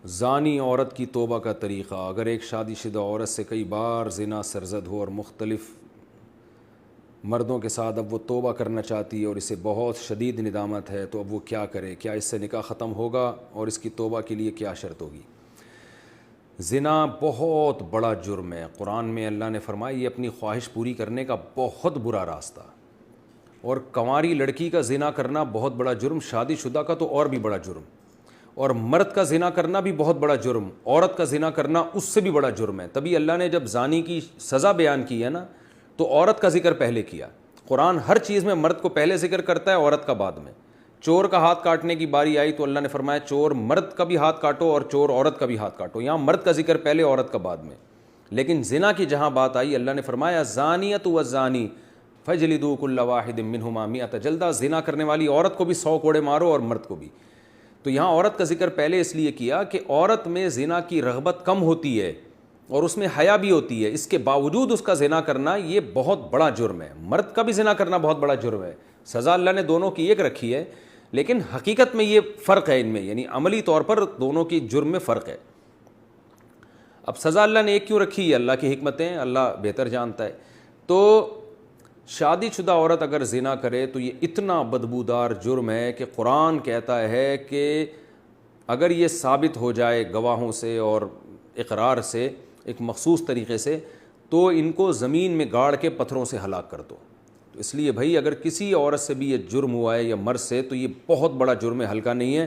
زانی عورت کی توبہ کا طریقہ. اگر ایک شادی شدہ عورت سے کئی بار زنا سرزد ہو اور مختلف مردوں کے ساتھ اب وہ توبہ کرنا چاہتی ہے اور اسے بہت شدید ندامت ہے، تو اب وہ کیا کرے؟ کیا اس سے نکاح ختم ہوگا اور اس کی توبہ کے لیے کیا شرط ہوگی؟ زنا بہت بڑا جرم ہے. قرآن میں اللہ نے فرمایا یہ اپنی خواہش پوری کرنے کا بہت برا راستہ، اور کنواری لڑکی کا زنا کرنا بہت بڑا جرم، شادی شدہ کا تو اور بھی بڑا جرم، اور مرد کا زنا کرنا بھی بہت بڑا جرم، عورت کا زنا کرنا اس سے بھی بڑا جرم ہے. تبھی اللہ نے جب زانی کی سزا بیان کی ہے نا، تو عورت کا ذکر پہلے کیا. قرآن ہر چیز میں مرد کو پہلے ذکر کرتا ہے، عورت کا بعد میں. چور کا ہاتھ کاٹنے کی باری آئی تو اللہ نے فرمایا چور مرد کا بھی ہاتھ کاٹو اور چور عورت کا بھی ہاتھ کاٹو. یہاں مرد کا ذکر پہلے، عورت کا بعد میں. لیکن زنا کی جہاں بات آئی، اللہ نے فرمایا زانیۃ والزانی فاجلدوا کل واحد منہما مئۃ جلدہ. زنا کرنے والی عورت کو بھی 100 کوڑے مارو اور مرد کو بھی. تو یہاں عورت کا ذکر پہلے اس لیے کیا کہ عورت میں زنا کی رغبت کم ہوتی ہے اور اس میں حیا بھی ہوتی ہے، اس کے باوجود اس کا زنا کرنا یہ بہت بڑا جرم ہے. مرد کا بھی زنا کرنا بہت بڑا جرم ہے. سزا اللہ نے دونوں کی ایک رکھی ہے، لیکن حقیقت میں یہ فرق ہے ان میں، یعنی عملی طور پر دونوں کی جرم میں فرق ہے. اب سزا اللہ نے ایک کیوں رکھی ہے؟ اللہ کی حکمتیں اللہ بہتر جانتا ہے. تو شادی شدہ عورت اگر زنا کرے تو یہ اتنا بدبودار جرم ہے کہ قرآن کہتا ہے کہ اگر یہ ثابت ہو جائے گواہوں سے اور اقرار سے ایک مخصوص طریقے سے، تو ان کو زمین میں گاڑ کے پتھروں سے ہلاک کر دو. تو اس لیے بھائی اگر کسی عورت سے بھی یہ جرم ہوا ہے یا مرد سے، تو یہ بہت بڑا جرم ہے، ہلکا نہیں ہے.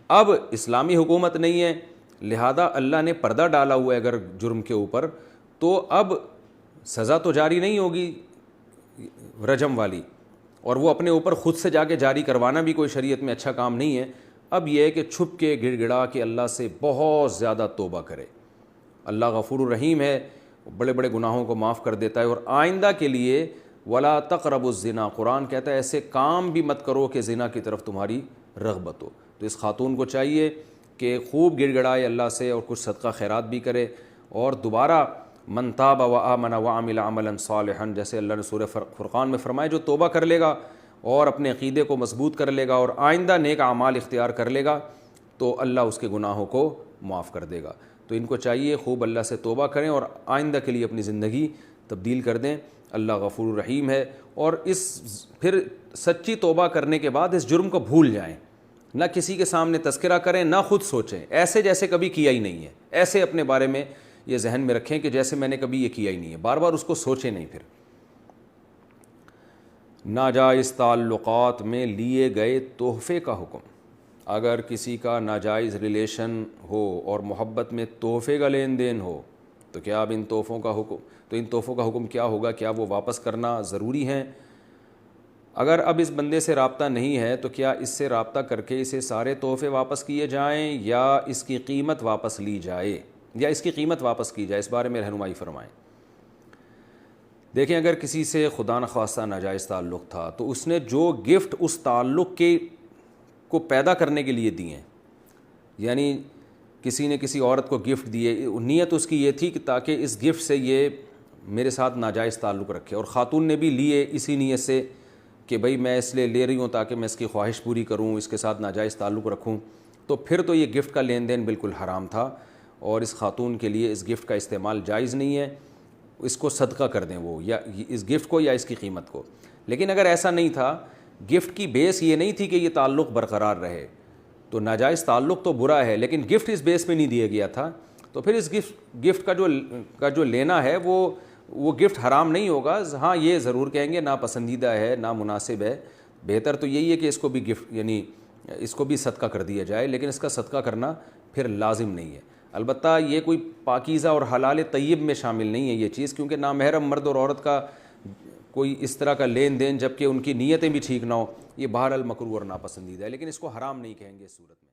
اب اسلامی حکومت نہیں ہے، لہذا اللہ نے پردہ ڈالا ہوا ہے اگر جرم کے اوپر، تو اب سزا تو جاری نہیں ہوگی رجم والی، اور وہ اپنے اوپر خود سے جا کے جاری کروانا بھی کوئی شریعت میں اچھا کام نہیں ہے. اب یہ ہے کہ چھپ کے گڑ گڑا کے اللہ سے بہت زیادہ توبہ کرے. اللہ غفور الرحیم ہے، بڑے بڑے گناہوں کو معاف کر دیتا ہے. اور آئندہ کے لیے ولا تقربوا الزنا، قرآن کہتا ہے ایسے کام بھی مت کرو کہ زنا کی طرف تمہاری رغبت ہو. تو اس خاتون کو چاہیے کہ خوب گڑ گڑائے اللہ سے اور کچھ صدقہ خیرات بھی کرے، اور دوبارہ من تاب وآمن وعمل عملا صالحا، جیسے اللہ نے سورہ فرقان میں فرمایا جو توبہ کر لے گا اور اپنے عقیدے کو مضبوط کر لے گا اور آئندہ نیک اعمال اختیار کر لے گا، تو اللہ اس کے گناہوں کو معاف کر دے گا. تو ان کو چاہیے خوب اللہ سے توبہ کریں اور آئندہ کے لیے اپنی زندگی تبدیل کر دیں. اللہ غفور الرحیم ہے. اور پھر سچی توبہ کرنے کے بعد اس جرم کو بھول جائیں، نہ کسی کے سامنے تذکرہ کریں، نہ خود سوچیں ایسے جیسے کبھی کیا ہی نہیں ہے. ایسے اپنے بارے میں یہ ذہن میں رکھیں کہ جیسے میں نے کبھی یہ کیا ہی نہیں ہے، بار بار اس کو سوچیں نہیں. پھر ناجائز تعلقات میں لیے گئے تحفے کا حکم. اگر کسی کا ناجائز ریلیشن ہو اور محبت میں تحفے کا لین دین ہو، تو کیا اب ان تحفوں کا حکم کیا ہوگا؟ کیا وہ واپس کرنا ضروری ہیں؟ اگر اب اس بندے سے رابطہ نہیں ہے تو کیا اس سے رابطہ کر کے اسے سارے تحفے واپس کیے جائیں یا اس کی قیمت واپس لی جائے، یا اس کی قیمت واپس کی جائے؟ اس بارے میں رہنمائی فرمائیں. دیکھیں اگر کسی سے خدا نخواستہ ناجائز تعلق تھا تو اس نے جو گفٹ اس تعلق کو پیدا کرنے کے لیے دیے ہیں، یعنی کسی نے کسی عورت کو گفٹ دیے، نیت اس کی یہ تھی کہ تاکہ اس گفٹ سے یہ میرے ساتھ ناجائز تعلق رکھے، اور خاتون نے بھی لیے اسی نیت سے کہ بھئی میں اس لیے لے رہی ہوں تاکہ میں اس کی خواہش پوری کروں، اس کے ساتھ ناجائز تعلق رکھوں، تو پھر تو یہ گفٹ کا لین دین بالکل حرام تھا اور اس خاتون کے لیے اس گفٹ کا استعمال جائز نہیں ہے. اس کو صدقہ کر دیں وہ، یا اس گفٹ کو یا اس کی قیمت کو. لیکن اگر ایسا نہیں تھا، گفٹ کی بیس یہ نہیں تھی کہ یہ تعلق برقرار رہے، تو ناجائز تعلق تو برا ہے لیکن گفٹ اس بیس پہ نہیں دیا گیا تھا، تو پھر اس گفٹ کا جو لینا ہے وہ گفٹ حرام نہیں ہوگا. ہاں یہ ضرور کہیں گے ناپسندیدہ ہے، نامناسب ہے. بہتر تو یہی ہے کہ اس کو بھی گفٹ یعنی اس کو بھی صدقہ کر دیا جائے، لیکن اس کا صدقہ کرنا پھر لازم نہیں ہے. البتہ یہ کوئی پاکیزہ اور حلال طیب میں شامل نہیں ہے یہ چیز، کیونکہ نامحرم مرد اور عورت کا کوئی اس طرح کا لین دین جبکہ ان کی نیتیں بھی ٹھیک نہ ہو، یہ بہرحال مکروہ اور ناپسندیدہ ہے، لیکن اس کو حرام نہیں کہیں گے اس صورت میں.